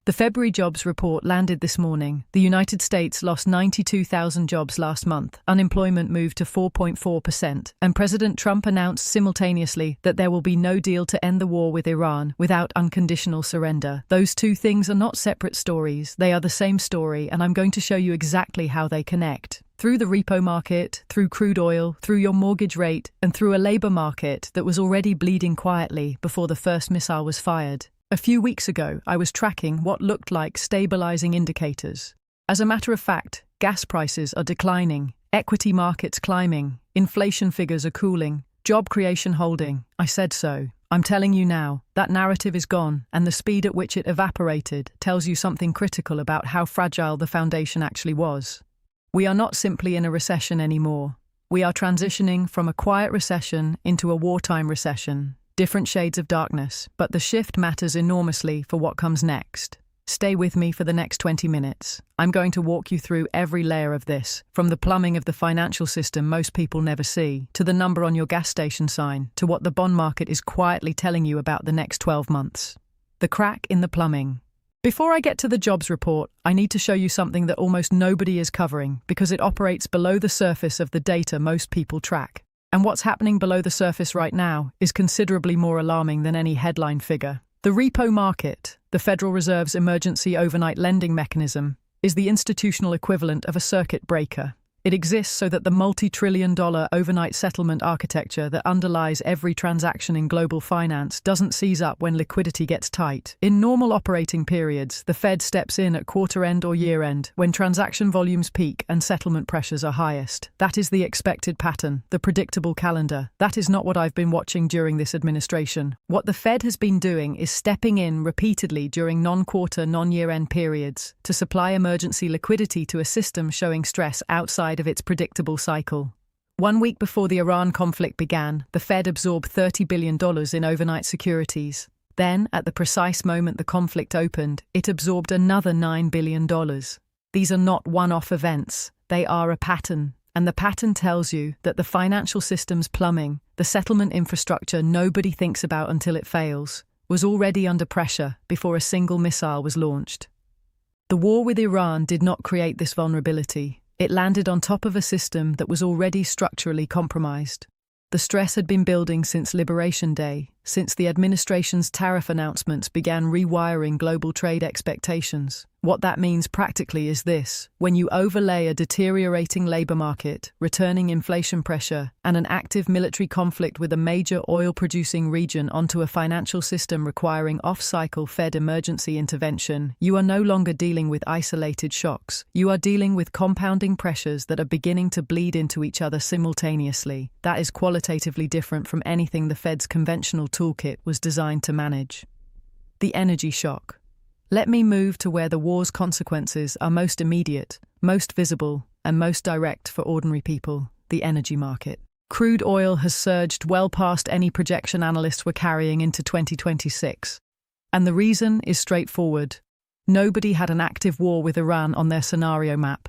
The February jobs report landed this morning. The United States lost 92,000 jobs last month. Unemployment moved to 4.4%, and President Trump announced simultaneously that there will be no deal to end the war with Iran without unconditional surrender. Those two things are not separate stories. They are the same story, and I'm going to show you exactly how they connect. Through the repo market, through crude oil, through your mortgage rate, and through a labor market that was already bleeding quietly before the first missile was fired. A few weeks ago, I was tracking what looked like stabilizing indicators. As a matter of fact, gas prices are declining, equity markets climbing, inflation figures are cooling, job creation holding. I said so. I'm telling you now, that narrative is gone, and the speed at which it evaporated tells you something critical about how fragile the foundation actually was. We are not simply in a recession anymore. We are transitioning from a quiet recession into a wartime recession. Different shades of darkness, but the shift matters enormously for what comes next. Stay with me for the next 20 minutes. I'm going to walk you through every layer of this, from the plumbing of the financial system most people never see, to the number on your gas station sign, to what the bond market is quietly telling you about the next 12 months. The crack in the plumbing. Before I get to the jobs report, I need to show you something that almost nobody is covering because it operates below the surface of the data most people track. And what's happening below the surface right now is considerably more alarming than any headline figure. The repo market, the Federal Reserve's emergency overnight lending mechanism, is the institutional equivalent of a circuit breaker. It exists so that the multi-trillion-dollar overnight settlement architecture that underlies every transaction in global finance doesn't seize up when liquidity gets tight. In normal operating periods, the Fed steps in at quarter-end or year-end when transaction volumes peak and settlement pressures are highest. That is the expected pattern, the predictable calendar. That is not what I've been watching during this administration. What the Fed has been doing is stepping in repeatedly during non-quarter, non-year-end periods to supply emergency liquidity to a system showing stress outside of its predictable cycle. 1 week before the Iran conflict began, the Fed absorbed $30 billion in overnight securities. Then, at the precise moment the conflict opened, it absorbed another $9 billion. These are not one-off events. They are a pattern. And the pattern tells you that the financial system's plumbing, the settlement infrastructure nobody thinks about until it fails, was already under pressure before a single missile was launched. The war with Iran did not create this vulnerability. It landed on top of a system that was already structurally compromised. The stress had been building since Liberation Day, since the administration's tariff announcements began rewiring global trade expectations. What that means practically is this: when you overlay a deteriorating labor market, returning inflation pressure, and an active military conflict with a major oil-producing region onto a financial system requiring off-cycle Fed emergency intervention, you are no longer dealing with isolated shocks. You are dealing with compounding pressures that are beginning to bleed into each other simultaneously. That is qualitatively different from anything the Fed's conventional toolkit was designed to manage. The energy shock. Let me move to where the war's consequences are most immediate, most visible, and most direct for ordinary people: the energy market. Crude oil has surged well past any projection analysts were carrying into 2026. And the reason is straightforward. Nobody had an active war with Iran on their scenario map.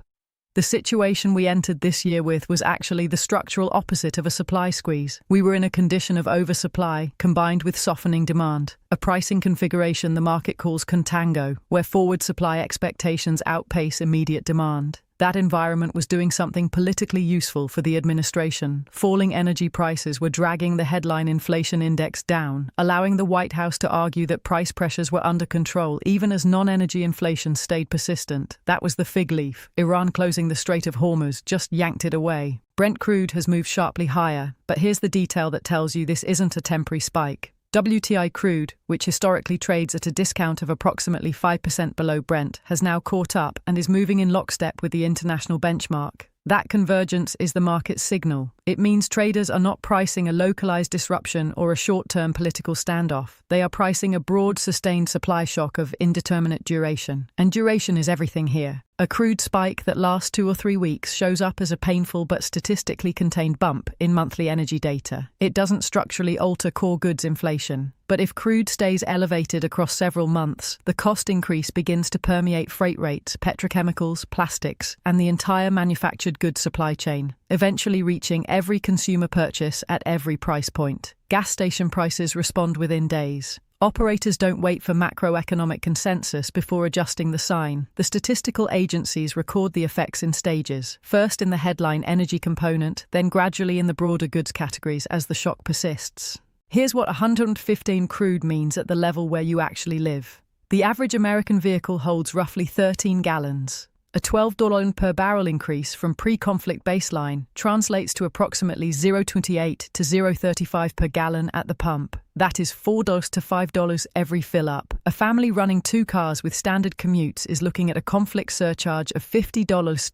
The situation we entered this year with was actually the structural opposite of a supply squeeze. We were in a condition of oversupply combined with softening demand, a pricing configuration the market calls contango, where forward supply expectations outpace immediate demand. That environment was doing something politically useful for the administration. Falling energy prices were dragging the headline inflation index down, allowing the White House to argue that price pressures were under control even as non-energy inflation stayed persistent. That was the fig leaf. Iran closing the Strait of Hormuz just yanked it away. Brent crude has moved sharply higher, but here's the detail that tells you this isn't a temporary spike. WTI crude, which historically trades at a discount of approximately 5% below Brent, has now caught up and is moving in lockstep with the international benchmark. That convergence is the market's signal. It means traders are not pricing a localized disruption or a short-term political standoff. They are pricing a broad, sustained supply shock of indeterminate duration. And duration is everything here. A crude spike that lasts 2 or 3 weeks shows up as a painful but statistically contained bump in monthly energy data. It doesn't structurally alter core goods inflation. But if crude stays elevated across several months, the cost increase begins to permeate freight rates, petrochemicals, plastics, and the entire manufactured goods supply chain, eventually reaching every consumer purchase at every price point. Gas station prices respond within days. Operators don't wait for macroeconomic consensus before adjusting the sign. The statistical agencies record the effects in stages, first in the headline energy component, then gradually in the broader goods categories as the shock persists. Here's what 115 crude means at the level where you actually live. The average American vehicle holds roughly 13 gallons. A $12 per barrel increase from pre-conflict baseline translates to approximately $0.28 to $0.35 per gallon at the pump. That is $4 to $5 every fill-up. A family running 2 cars with standard commutes is looking at a conflict surcharge of $50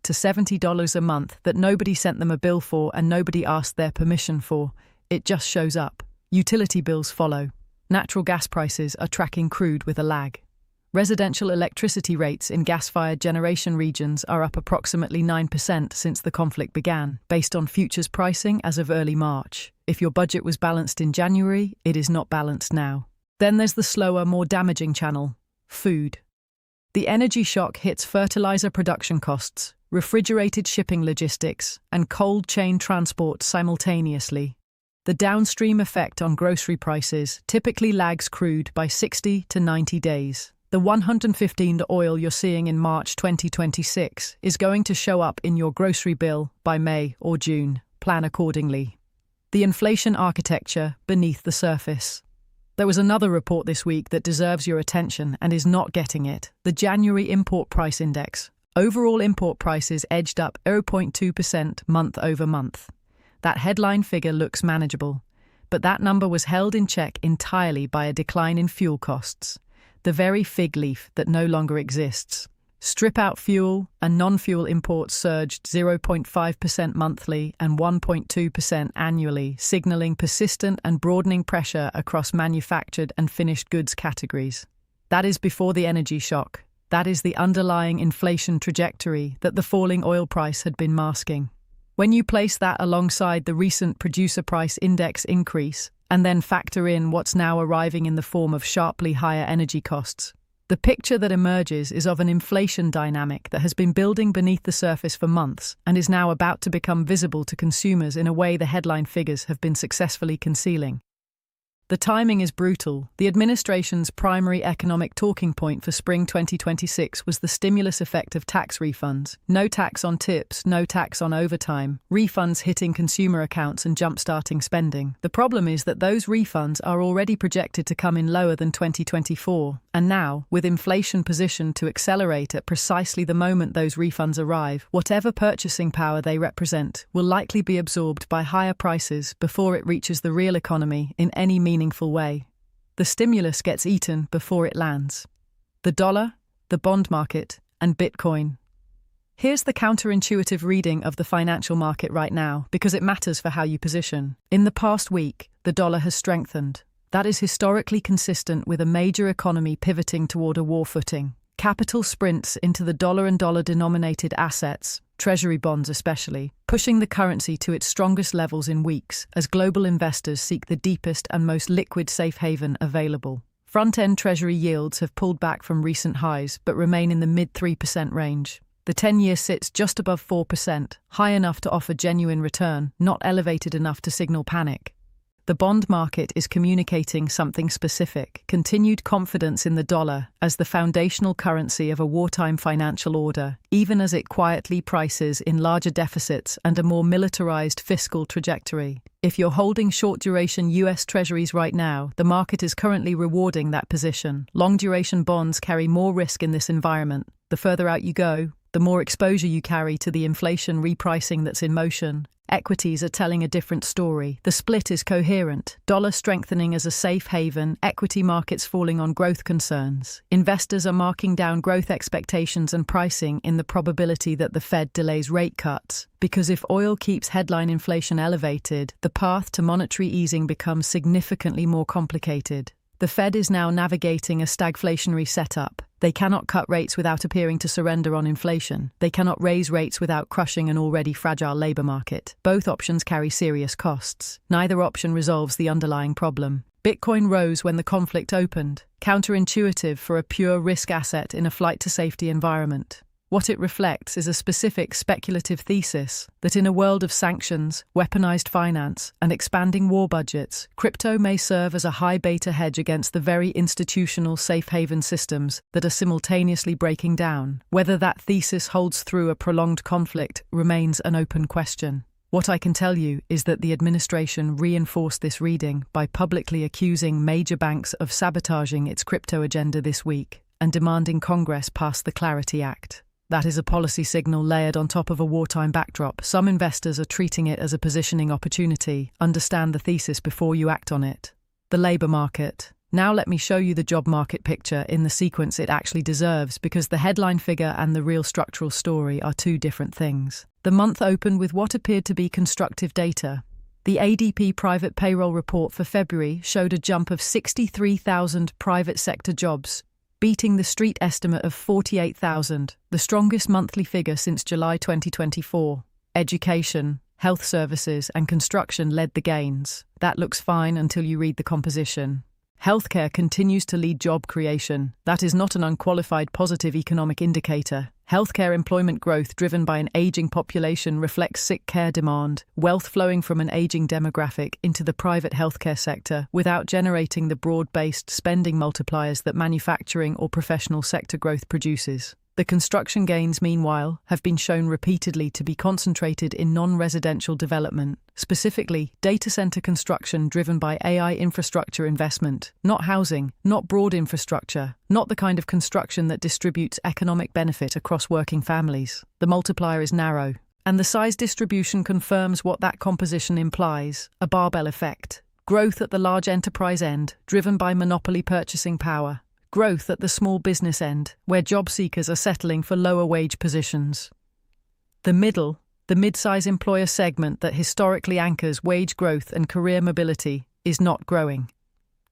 to $70 a month that nobody sent them a bill for and nobody asked their permission for. It just shows up. Utility bills follow. Natural gas prices are tracking crude with a lag. Residential electricity rates in gas-fired generation regions are up approximately 9% since the conflict began, based on futures pricing as of early March. If your budget was balanced in January, it is not balanced now. Then there's the slower, more damaging channel: food. The energy shock hits fertilizer production costs, refrigerated shipping logistics, and cold chain transport simultaneously. The downstream effect on grocery prices typically lags crude by 60 to 90 days. The $115 oil you're seeing in March 2026 is going to show up in your grocery bill by May or June. Plan accordingly. The inflation architecture beneath the surface. There was another report this week that deserves your attention and is not getting it. The January Import Price Index. Overall import prices edged up 0.2% month over month. That headline figure looks manageable, but that number was held in check entirely by a decline in fuel costs, the very fig leaf that no longer exists. Strip out fuel, and non-fuel imports surged 0.5% monthly and 1.2% annually, signaling persistent and broadening pressure across manufactured and finished goods categories. That is before the energy shock. That is the underlying inflation trajectory that the falling oil price had been masking. When you place that alongside the recent producer price index increase, and then factor in what's now arriving in the form of sharply higher energy costs, the picture that emerges is of an inflation dynamic that has been building beneath the surface for months and is now about to become visible to consumers in a way the headline figures have been successfully concealing. The timing is brutal. The administration's primary economic talking point for spring 2026 was the stimulus effect of tax refunds. No tax on tips, no tax on overtime, refunds hitting consumer accounts and jump-starting spending. The problem is that those refunds are already projected to come in lower than 2024, and now, with inflation positioned to accelerate at precisely the moment those refunds arrive, whatever purchasing power they represent will likely be absorbed by higher prices before it reaches the real economy in any meaningful way. The stimulus gets eaten before it lands. The dollar, the bond market, and Bitcoin. Here's the counterintuitive reading of the financial market right now, because it matters for how you position. In the past week, the dollar has strengthened. That is historically consistent with a major economy pivoting toward a war footing. Capital sprints into the dollar and dollar-denominated assets, Treasury bonds especially, pushing the currency to its strongest levels in weeks as global investors seek the deepest and most liquid safe haven available. Front-end Treasury yields have pulled back from recent highs but remain in the mid-3% range. The 10-year sits just above 4%, high enough to offer genuine return, not elevated enough to signal panic. The bond market is communicating something specific: continued confidence in the dollar as the foundational currency of a wartime financial order, even as it quietly prices in larger deficits and a more militarized fiscal trajectory. If you're holding short-duration US Treasuries right now, the market is currently rewarding that position. Long-duration bonds carry more risk in this environment. The further out you go, the more exposure you carry to the inflation repricing that's in motion. Equities are telling a different story. The split is coherent. Dollar strengthening as a safe haven, equity markets falling on growth concerns. Investors are marking down growth expectations and pricing in the probability that the Fed delays rate cuts. Because if oil keeps headline inflation elevated, the path to monetary easing becomes significantly more complicated. The Fed is now navigating a stagflationary setup. They cannot cut rates without appearing to surrender on inflation. They cannot raise rates without crushing an already fragile labor market. Both options carry serious costs. Neither option resolves the underlying problem. Bitcoin rose when the conflict opened, counterintuitive for a pure risk asset in a flight-to-safety environment. What it reflects is a specific speculative thesis that in a world of sanctions, weaponized finance, and expanding war budgets, crypto may serve as a high beta hedge against the very institutional safe haven systems that are simultaneously breaking down. Whether that thesis holds through a prolonged conflict remains an open question. What I can tell you is that the administration reinforced this reading by publicly accusing major banks of sabotaging its crypto agenda this week and demanding Congress pass the Clarity Act. That is a policy signal layered on top of a wartime backdrop. Some investors are treating it as a positioning opportunity. Understand the thesis before you act on it. The labor market. Now let me show you the job market picture in the sequence it actually deserves, because the headline figure and the real structural story are two different things. The month opened with what appeared to be constructive data. The ADP private payroll report for February showed a jump of 63,000 private sector jobs, beating the street estimate of 48,000, the strongest monthly figure since July 2024. Education, health services, and construction led the gains. That looks fine until you read the composition. Healthcare continues to lead job creation. That is not an unqualified positive economic indicator. Healthcare employment growth driven by an aging population reflects sick care demand, wealth flowing from an aging demographic into the private healthcare sector without generating the broad-based spending multipliers that manufacturing or professional sector growth produces. The construction gains, meanwhile, have been shown repeatedly to be concentrated in non-residential development, specifically data center construction driven by AI infrastructure investment, not housing, not broad infrastructure, not the kind of construction that distributes economic benefit across working families. The multiplier is narrow, and the size distribution confirms what that composition implies, a barbell effect. Growth at the large enterprise end, driven by monopoly purchasing power. Growth at the small business end, where job seekers are settling for lower wage positions. The middle, the mid-size employer segment that historically anchors wage growth and career mobility, is not growing.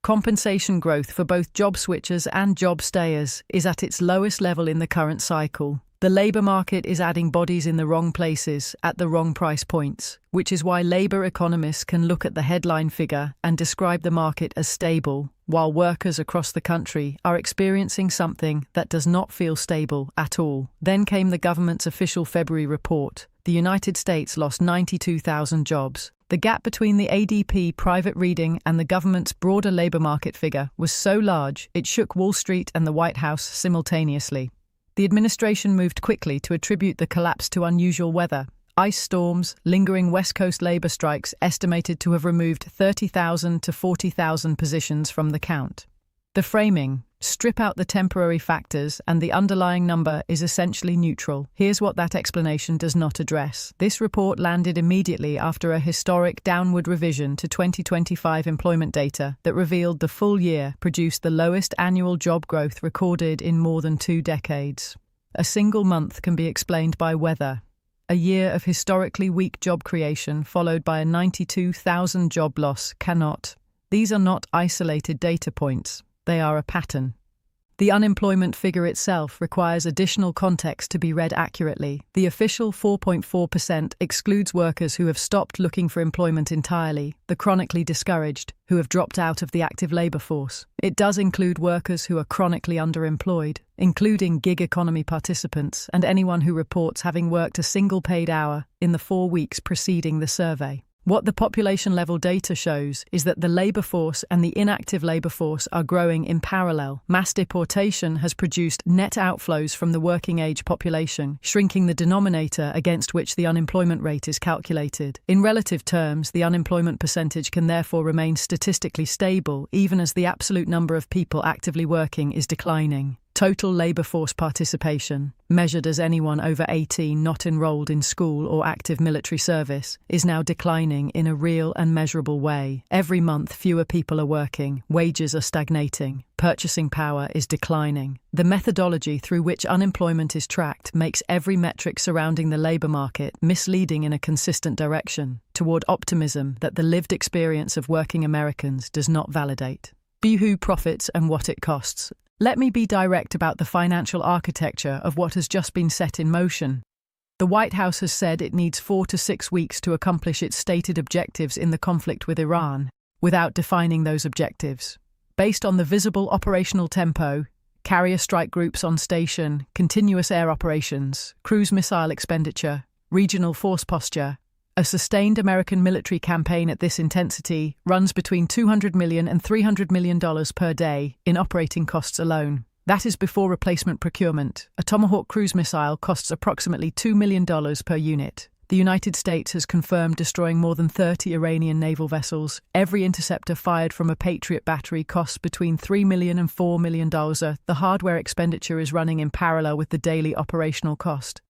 Compensation growth for both job switchers and job stayers is at its lowest level in the current cycle. The labor market is adding bodies in the wrong places at the wrong price points, which is why labor economists can look at the headline figure and describe the market as stable, while workers across the country are experiencing something that does not feel stable at all. Then came the government's official February report. The United States lost 92,000 jobs. The gap between the ADP private reading and the government's broader labor market figure was so large it shook Wall Street and the White House simultaneously. The administration moved quickly to attribute the collapse to unusual weather. Ice storms, lingering West Coast labor strikes estimated to have removed 30,000 to 40,000 positions from the count. The framing: strip out the temporary factors and the underlying number is essentially neutral. Here's what that explanation does not address. This report landed immediately after a historic downward revision to 2025 employment data that revealed the full year produced the lowest annual job growth recorded in more than 2 decades. A single month can be explained by weather. A year of historically weak job creation followed by a 92,000 job loss cannot. These are not isolated data points. They are a pattern. The unemployment figure itself requires additional context to be read accurately. The official 4.4% excludes workers who have stopped looking for employment entirely, the chronically discouraged, who have dropped out of the active labor force. It does include workers who are chronically underemployed, including gig economy participants and anyone who reports having worked a single paid hour in the 4 weeks preceding the survey. What the population-level data shows is that the labor force and the inactive labor force are growing in parallel. Mass deportation has produced net outflows from the working-age population, shrinking the denominator against which the unemployment rate is calculated. In relative terms, the unemployment percentage can therefore remain statistically stable, even as the absolute number of people actively working is declining. Total labor force participation, measured as anyone over 18 not enrolled in school or active military service, is now declining in a real and measurable way. Every month, fewer people are working, wages are stagnating, purchasing power is declining. The methodology through which unemployment is tracked makes every metric surrounding the labor market misleading in a consistent direction, toward optimism that the lived experience of working Americans does not validate. Boohoo profits and what it costs. Let me be direct about the financial architecture of what has just been set in motion. The White House has said it needs 4 to 6 weeks to accomplish its stated objectives in the conflict with Iran, without defining those objectives. Based on the visible operational tempo, carrier strike groups on station, continuous air operations, cruise missile expenditure, regional force posture. A sustained American military campaign at this intensity runs between $200 million and $300 million per day in operating costs alone. That is before replacement procurement. A Tomahawk cruise missile costs approximately $2 million per unit. The United States has confirmed destroying more than 30 Iranian naval vessels. Every interceptor fired from a Patriot battery costs between $3 million and $4 million. The hardware expenditure is running in parallel with the daily operational cost.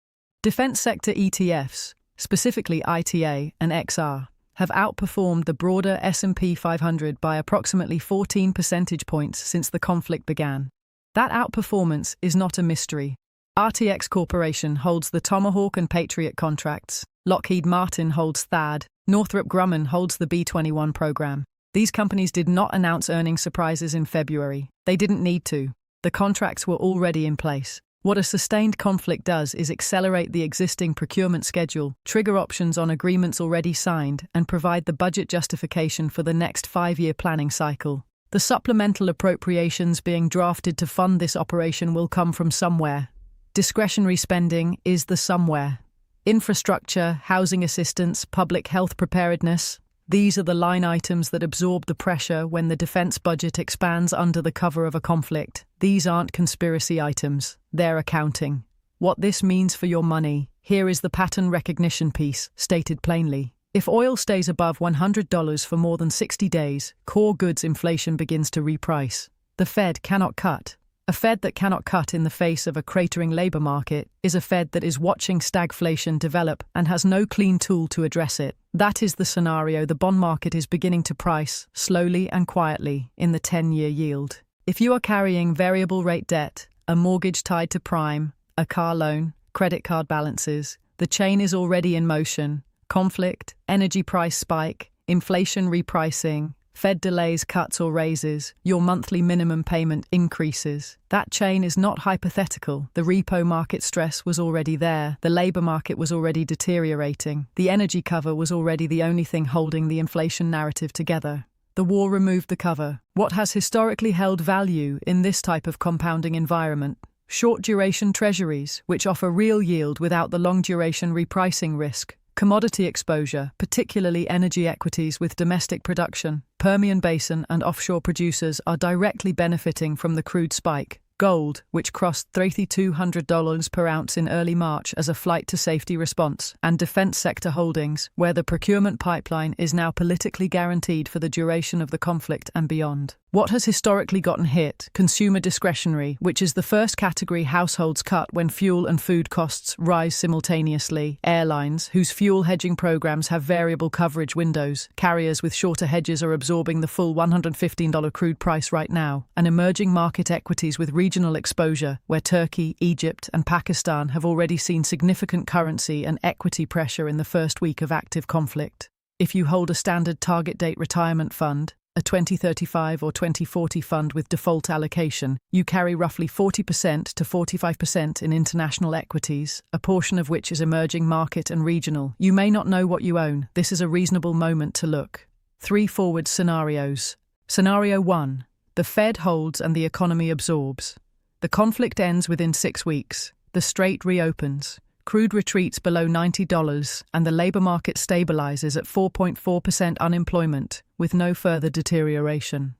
Defense sector ETFs, specifically ITA and XR, have outperformed the broader S&P 500 by approximately 14 percentage points since the conflict began. That outperformance is not a mystery. RTX Corporation holds the Tomahawk and Patriot contracts. Lockheed Martin holds THAAD. Northrop Grumman holds the B-21 program. These companies did not announce earnings surprises in February. They didn't need to. The contracts were already in place. What a sustained conflict does is accelerate the existing procurement schedule, trigger options on agreements already signed, and provide the budget justification for the next 5-year planning cycle. The supplemental appropriations being drafted to fund this operation will come from somewhere. Discretionary spending is the somewhere. Infrastructure, housing assistance, public health preparedness. These are the line items that absorb the pressure when the defense budget expands under the cover of a conflict. These aren't conspiracy items, they're accounting. What this means for your money, here is the pattern recognition piece, stated plainly. If oil stays above $100 for more than 60 days, core goods inflation begins to reprice. The Fed cannot cut. A Fed that cannot cut in the face of a cratering labor market is a Fed that is watching stagflation develop and has no clean tool to address it. That is the scenario the bond market is beginning to price, slowly and quietly, in the 10-year yield. If you are carrying variable rate debt, a mortgage tied to prime, a car loan, credit card balances, the chain is already in motion. Conflict, energy price spike, inflation repricing, Fed delays cuts or raises, your monthly minimum payment increases. That chain is not hypothetical. The repo market stress was already there. The labor market was already deteriorating. The energy cover was already the only thing holding the inflation narrative together. The war removed the cover. What has historically held value in this type of compounding environment? Short-duration treasuries, which offer real yield without the long-duration repricing risk. Commodity exposure, particularly energy equities with domestic production, Permian Basin and offshore producers are directly benefiting from the crude spike. Gold, which crossed $3,200 per ounce in early March as a flight to safety response, and defense sector holdings, where the procurement pipeline is now politically guaranteed for the duration of the conflict and beyond. What has historically gotten hit? Consumer discretionary, which is the first category households cut when fuel and food costs rise simultaneously. Airlines, whose fuel hedging programs have variable coverage windows. Carriers with shorter hedges are absorbing the full $115 crude price right now. And emerging market equities with regional exposure, where Turkey, Egypt, and Pakistan have already seen significant currency and equity pressure in the first week of active conflict. If you hold a standard target date retirement fund, a 2035 or 2040 fund with default allocation, you carry roughly 40% to 45% in international equities, a portion of which is emerging market and regional. You may not know what you own. This is a reasonable moment to look. 3 forward scenarios. Scenario 1. The Fed holds and the economy absorbs. The conflict ends within 6 weeks. The strait reopens. Crude retreats below $90 and the labor market stabilizes at 4.4% unemployment with no further deterioration.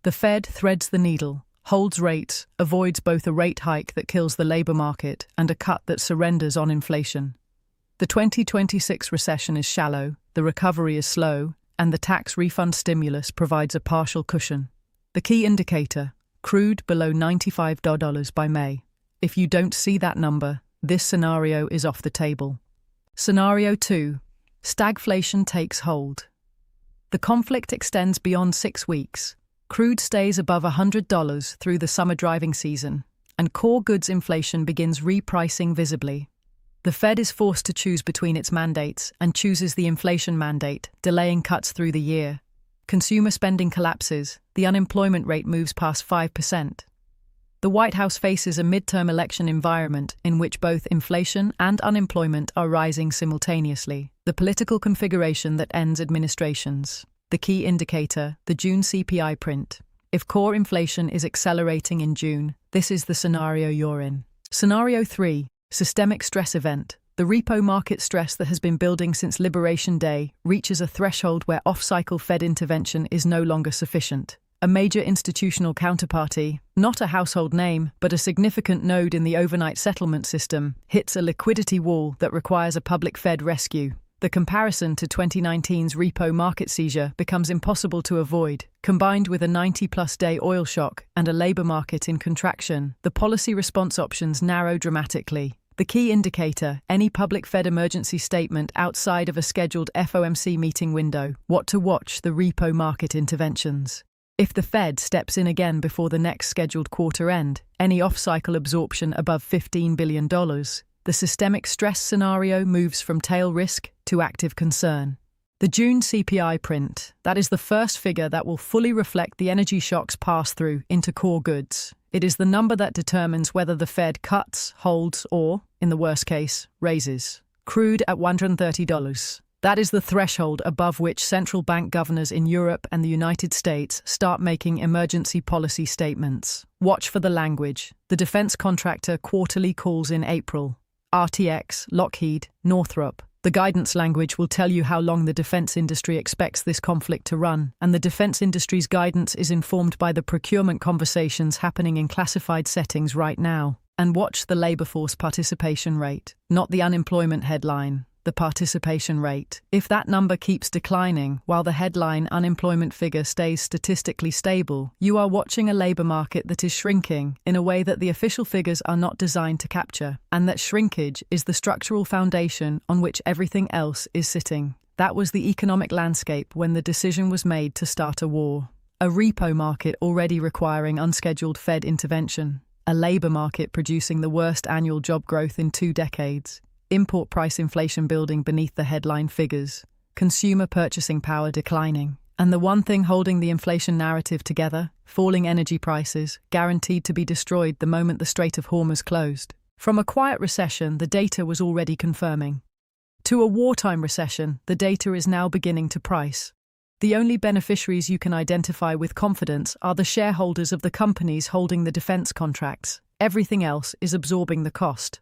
The Fed threads the needle, holds rates, avoids both a rate hike that kills the labor market and a cut that surrenders on inflation. The 2026 recession is shallow, the recovery is slow, and the tax refund stimulus provides a partial cushion. The key indicator, crude below $95 by May. If you don't see that number, this scenario is off the table. Scenario 2. Stagflation takes hold. The conflict extends beyond 6 weeks. Crude stays above $100 through the summer driving season, and core goods inflation begins repricing visibly. The Fed is forced to choose between its mandates and chooses the inflation mandate, delaying cuts through the year. Consumer spending collapses. The unemployment rate moves past 5%. The White House faces a midterm election environment in which both inflation and unemployment are rising simultaneously. The political configuration that ends administrations. The key indicator, the June CPI print. If core inflation is accelerating in June, this is the scenario you're in. Scenario 3. Systemic stress event. The repo market stress that has been building since Liberation Day reaches a threshold where off-cycle Fed intervention is no longer sufficient. A major institutional counterparty, not a household name, but a significant node in the overnight settlement system, hits a liquidity wall that requires a public Fed rescue. The comparison to 2019's repo market seizure becomes impossible to avoid. Combined with a 90-plus day oil shock and a labor market in contraction, the policy response options narrow dramatically. The key indicator, any public Fed emergency statement outside of a scheduled FOMC meeting window. What to watch: the repo market interventions. If the Fed steps in again before the next scheduled quarter end, any off-cycle absorption above $15 billion, the systemic stress scenario moves from tail risk to active concern. The June CPI print, that is the first figure that will fully reflect the energy shocks pass-through into core goods. It is the number that determines whether the Fed cuts, holds, or, in the worst case, raises. Crude at $130. That is the threshold above which central bank governors in Europe and the United States start making emergency policy statements. Watch for the language. The defense contractor quarterly calls in April. RTX, Lockheed, Northrop. The guidance language will tell you how long the defense industry expects this conflict to run, and the defense industry's guidance is informed by the procurement conversations happening in classified settings right now. And watch the labor force participation rate, not the unemployment headline. The participation rate. If that number keeps declining while the headline unemployment figure stays statistically stable, you are watching a labor market that is shrinking in a way that the official figures are not designed to capture, and that shrinkage is the structural foundation on which everything else is sitting. That was the economic landscape when the decision was made to start a war. A repo market already requiring unscheduled Fed intervention. A labor market producing the worst annual job growth in 2 decades. Import price inflation building beneath the headline figures, consumer purchasing power declining, and the one thing holding the inflation narrative together, falling energy prices, guaranteed to be destroyed the moment the Strait of Hormuz closed. From a quiet recession, the data was already confirming. To a wartime recession, the data is now beginning to price. The only beneficiaries you can identify with confidence are the shareholders of the companies holding the defense contracts. Everything else is absorbing the cost.